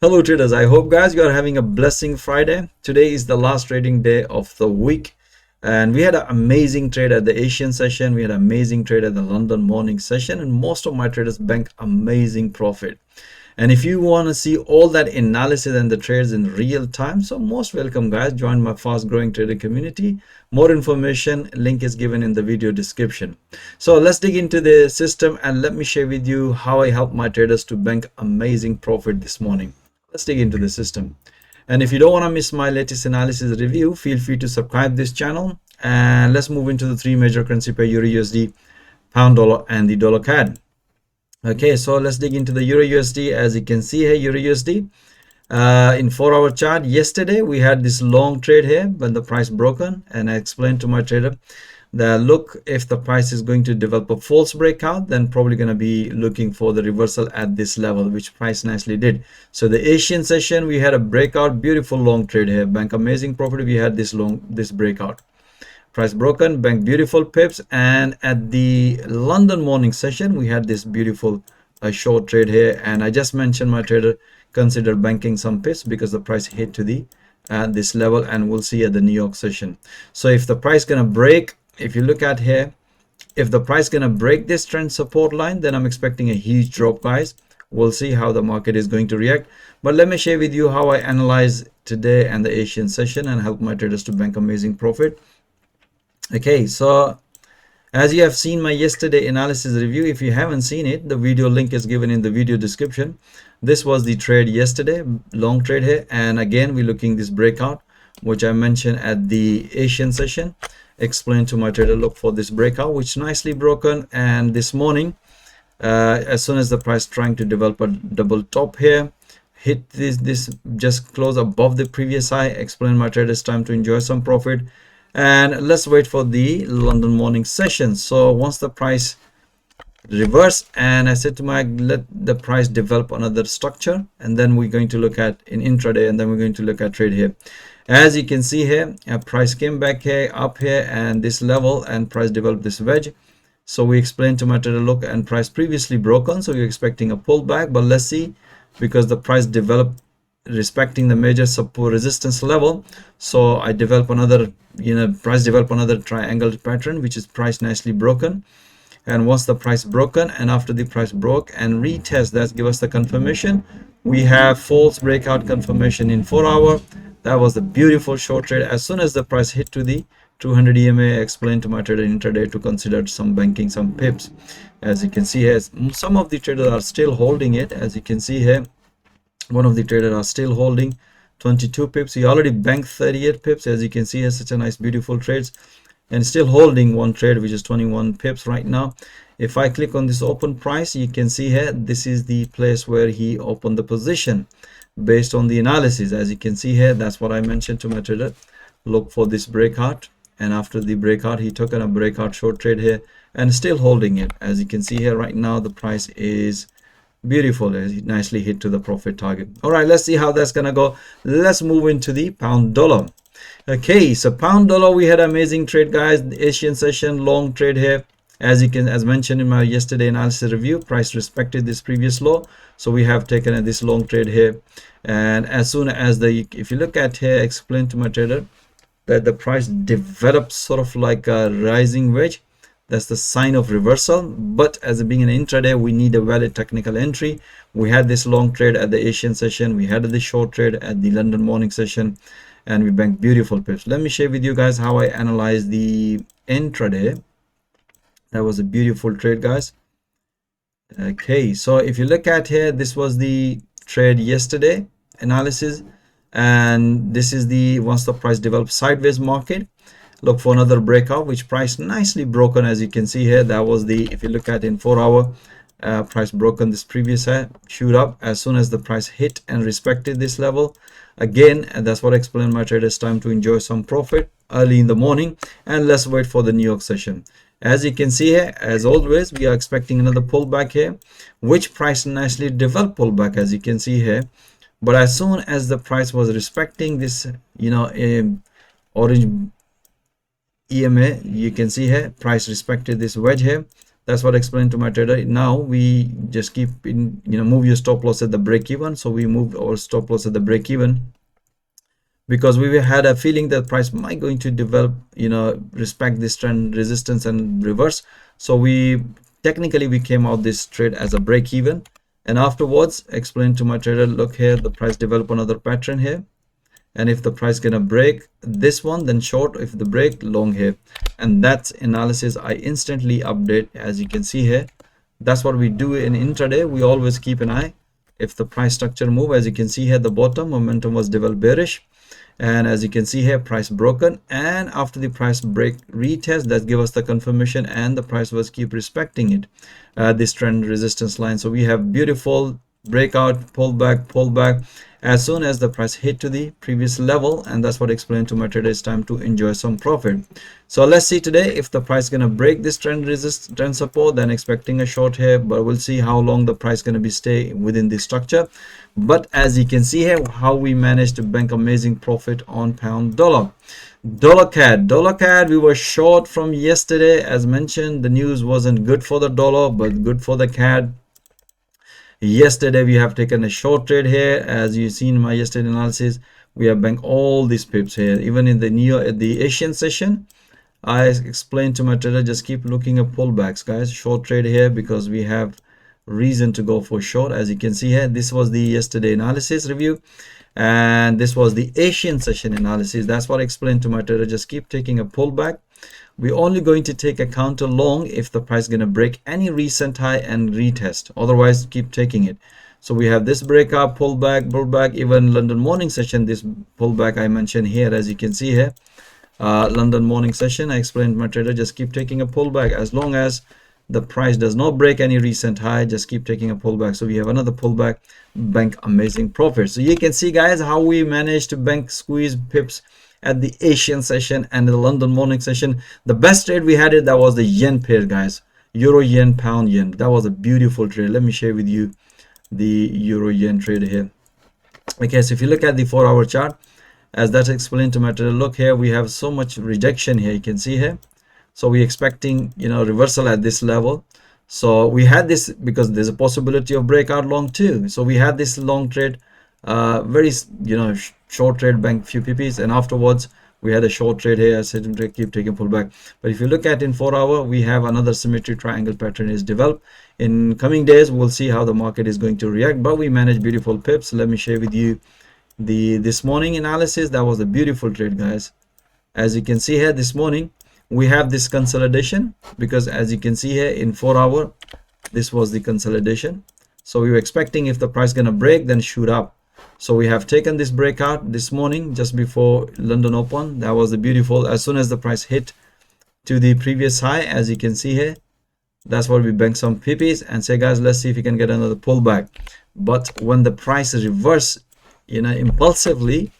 Hello traders, I hope guys you are having a blessing Friday. Today is the last trading day of the week and we had an amazing trade at the Asian session. We had an amazing trade at the London morning session and most of my traders banked amazing profit. And if you want to see all that analysis and the trades in real time, so most welcome guys, join my fast growing trader community. More information, link is given in the video description. So let's dig into the system and let me share with you how I help my traders to bank amazing profit this morning. Let's dig into the system. And if you don't want to miss my latest analysis review, feel free to subscribe this channel. And let's move into the three major currency pair: EURUSD, pound dollar, and the dollar CAD. Okay, so let's dig into the EURUSD. As you can see here, EURUSD in 4-hour chart, yesterday we had this long trade here when the price broken, and I explained to my trader that look, if the price is going to develop a false breakout, then probably going to be looking for the reversal at this level, which price nicely did. So the Asian session we had a breakout, beautiful long trade here, bank amazing profit. We had this breakout, price broken, bank beautiful pips. And at the London morning session we had this beautiful short trade here, and I just mentioned my trader consider banking some pips because the price hit to the this level, and we'll see at the New York session. So if the price gonna break, if you look at here, if the price gonna break this trend support line, then I'm expecting a huge drop guys. We'll see how the market is going to react, but let me share with you how I analyze today and the Asian session and help my traders to bank amazing profit. Okay, so as you have seen my yesterday analysis review, if you haven't seen it, the video link is given in the video description. This was the trade yesterday, long trade here, and again we're looking this breakout which I mentioned at the Asian session. Explain to my trader, look for this breakout which nicely broken, and this morning as soon as the price trying to develop a double top here, hit this just close above the previous high. Explain my traders time to enjoy some profit, and let's wait for the London morning session. So once the price reverse, and I said to my, let the price develop another structure, and then we're going to look at in intraday, and then we're going to look at trade here. As you can see here, price came back here, up here, and this level, and price developed this wedge. So we explained to my trader, look, and price previously broken, so we're expecting a pullback, but let's see, because the price developed respecting the major support resistance level. So I develop another, price develop another triangle pattern, which is price nicely broken. And once the price broken, and after the price broke and retest, that's give us the confirmation. We have false breakout confirmation in 4-hour. That was the beautiful short trade. As soon as the price hit to the 200 EMA, I explained to my trader intraday to consider some banking some pips. As you can see here, some of the traders are still holding it. As you can see here, one of the traders are still holding 22 pips. He already banked 38 pips. As you can see here, such a nice beautiful trades, and still holding one trade which is 21 pips right now. If I click on this open price, you can see here, this is the place where he opened the position based on the analysis. As you can see here, that's what I mentioned to my trader, look for this breakout, and after the breakout he took a breakout short trade here and still holding it. As you can see here right now, the price is beautiful, as it nicely hit to the profit target. All right, let's see how that's gonna go. Let's move into the pound dollar. Okay, so pound dollar, we had amazing trade guys. The Asian session long trade here. As mentioned in my yesterday analysis review, price respected this previous low, so we have taken this long trade here. And as soon as if you look at here, explain to my trader that the price develops sort of like a rising wedge, that's the sign of reversal. But as being an intraday, we need a valid technical entry. We had this long trade at the Asian session, we had this short trade at the London morning session, and we banked beautiful pips. Let me share with you guys how I analyze the intraday. That was a beautiful trade guys. Okay, so if you look at here, this was the trade yesterday analysis, and this is the once the price develops sideways market, look for another breakout, which price nicely broken. As you can see here, that was the, if you look at in 4-hour, price broken this previous high, shoot up as soon as the price hit and respected this level again. And that's what I explained my traders time to enjoy some profit early in the morning. And let's wait for the New York session. As you can see here, as always, we are expecting another pullback here, which price nicely developed pullback, as you can see here. But as soon as the price was respecting this, orange EMA, you can see here, price respected this wedge here, That's what I explained to my trader. Now we just keep in, move your stop loss at the break even. So we moved our stop loss at the break even because we had a feeling that price might going to develop, respect this trend resistance and reverse. So we technically we came out this trade as a break even, and afterwards explained to my trader, look here, the price develop another pattern here, and if the price gonna break this one, then short. If the break, long here. And that analysis I instantly update, as you can see here. That's what we do in intraday. We always keep an eye if the price structure move. As you can see here, the bottom momentum was developed bearish, and as you can see here, price broken, and after the price break retest, that give us the confirmation, and the price was keep respecting it, this trend resistance line. So we have beautiful breakout, pullback as soon as the price hit to the previous level, and that's what I explained to my trader. It's time to enjoy some profit. So let's see today if the price gonna break this trend support, then expecting a short here, but we'll see how long the price gonna be stay within this structure. But as you can see here, how we managed to bank amazing profit on pound dollar. CAD, we were short from yesterday. As mentioned, the news wasn't good for the dollar but good for the CAD. Yesterday we have taken a short trade here. As you seen in my yesterday analysis, we have banked all these pips here. Even in the Asian session, I explained to my trader, just keep looking at pullbacks, guys. Short trade here because we have reason to go for short. As you can see here, this was the yesterday analysis review, and this was the Asian session analysis. That's what I explained to my trader, just keep taking a pullback. We're only going to take a counter long if the price is going to break any recent high and retest. Otherwise, keep taking it. So we have this breakup, pullback, even London morning session, this pullback I mentioned here. As you can see here, London morning session, I explained to my trader, just keep taking a pullback. As long as the price does not break any recent high, just keep taking a pullback. So we have another pullback, bank amazing profit. So you can see, guys, how we managed to bank squeeze pips at the Asian session and the London morning session. The best trade we had that was the yen pair, guys. Euro yen, pound yen. That was a beautiful trade. Let me share with you the euro yen trade here. Okay, so if you look at the 4-hour chart, as that's explained to my trader, look here, we have so much rejection here. You can see here. So we're expecting, reversal at this level. So we had this because there's a possibility of breakout long too. So we had this long trade, very, short trade, bank few pp's, and afterwards we had a short trade here. I said to keep taking pullback. But if you look at in 4-hour, we have another symmetry triangle pattern is developed. In coming days, we'll see how the market is going to react, but we manage beautiful pips. Let me share with you this morning analysis. That was a beautiful trade, guys. As you can see here, this morning we have this consolidation, because as you can see here in 4-hour, this was the consolidation. So we were expecting if the price gonna break, then shoot up. So we have taken this breakout this morning just before London open. That was the beautiful, as soon as the price hit to the previous high, as you can see here, that's what we bank some pp's and say, guys, let's see if we can get another pullback. But when the price reverse, impulsively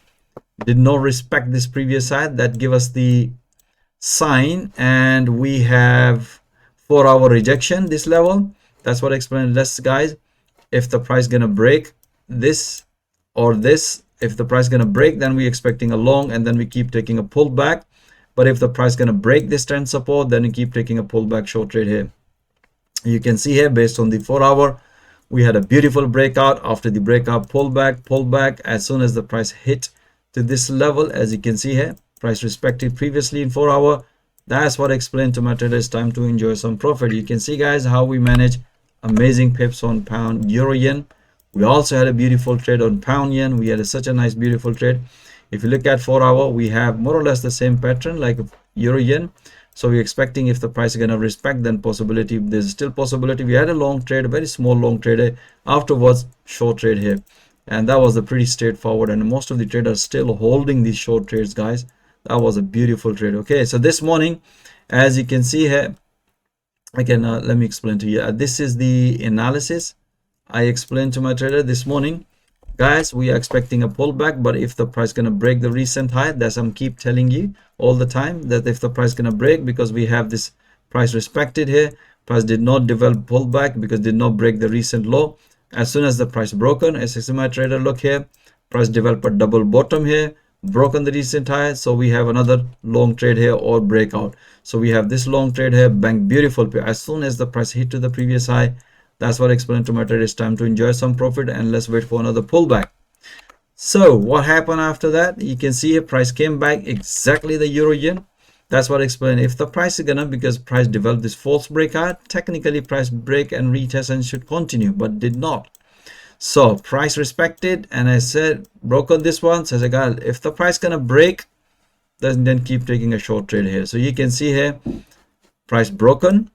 did not respect this previous high, that give us the sign, and we have 4-hour rejection this level. That's what I explained. Let's, guys, if the price gonna break this or this, if the price gonna break, then we're expecting a long, and then we keep taking a pullback. But if the price gonna break this trend support, then we keep taking a pullback short trade here. You can see here, based on the 4-hour, we had a beautiful breakout. After the breakout, pullback. As soon as the price hit to this level, as you can see here, price respected previously in 4-hour. That's what I explained to my trader. It's time to enjoy some profit. You can see, guys, how we manage amazing pips on pound euro yen. We also had a beautiful trade on pound yen. We had such a nice beautiful trade. If you look at 4-hour, we have more or less the same pattern like euro yen. So we're expecting if the price is going to respect, then possibility, there's still possibility. We had a long trade, a very small long trade. Afterwards, short trade here, and that was a pretty straightforward, and most of the traders still holding these short trades, guys. That was a beautiful trade. Okay, so this morning, as you can see here, again, let me explain to you. This is the analysis I explained to my trader this morning. Guys, we are expecting a pullback, but if the price gonna break the recent high, that's I'm keep telling you all the time, that if the price gonna break, because we have this price respected here, price did not develop pullback because did not break the recent low. As soon as the price broken, as I see my trader, look here, price developed a double bottom here, broken the recent high, so we have another long trade here or breakout. So we have this long trade here, bank beautiful. As soon as the price hit to the previous high, that's what I explained to my traders, time to enjoy some profit and let's wait for another pullback. So what happened after that? You can see a price came back exactly the euro yen. That's what I explained. If the price is gonna, because price developed this false breakout, technically price break and retest and should continue, but did not. So price respected, and I said broke on this one. So I said, guys, if the price gonna break, then keep taking a short trade here. So you can see here, price broken,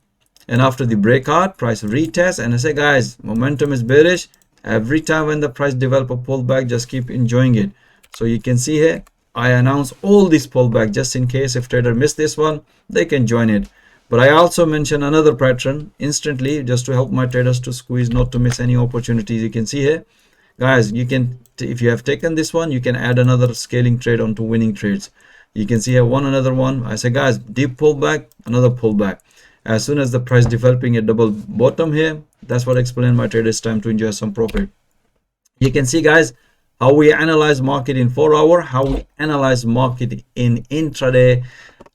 and after the breakout, price retest, and I say, guys, momentum is bearish. Every time when the price develop a pullback, just keep enjoying it. So you can see here, I announce all these pullback just in case if trader missed this one, they can join it. But I also mention another pattern instantly just to help my traders to squeeze, not to miss any opportunities. You can see here, guys, you can, if you have taken this one, you can add another scaling trade onto winning trades. You can see here another one. I say, guys, deep pullback, another pullback. As soon as the price developing a double bottom here, that's what I explain my traders, time to enjoy some profit. You can see, guys, how we analyze market in 4 hour, how we analyze market in intraday,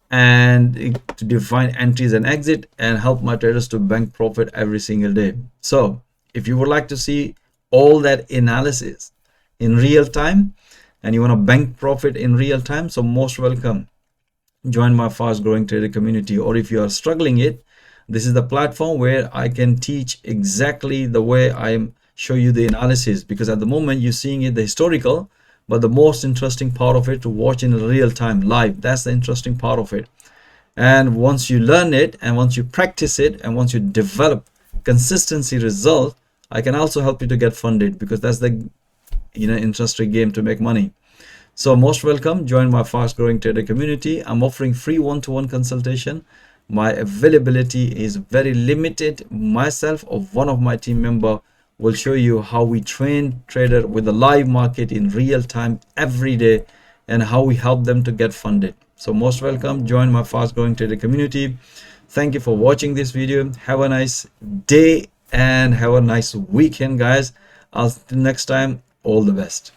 and to define entries and exit and help my traders to bank profit every single day. So if you would like to see all that analysis in real time and you want to bank profit in real time, so most welcome, join my fast growing trader community. Or if you are struggling it, this is the platform where I can teach exactly the way I show you the analysis, because at the moment you're seeing it the historical, but the most interesting part of it to watch in real time live. That's the interesting part of it. And once you learn it, and once you practice it, and once you develop consistency result, I can also help you to get funded, because that's the interesting game to make money. So most welcome, join my fast growing trader community. I'm offering free one-to-one consultation. My availability is very limited. Myself or one of my team member will show you how we train trader with the live market in real time every day, and how we help them to get funded. So most welcome, join my fast growing trader community. Thank you for watching this video. Have a nice day and have a nice weekend, guys. Until next time, all the best.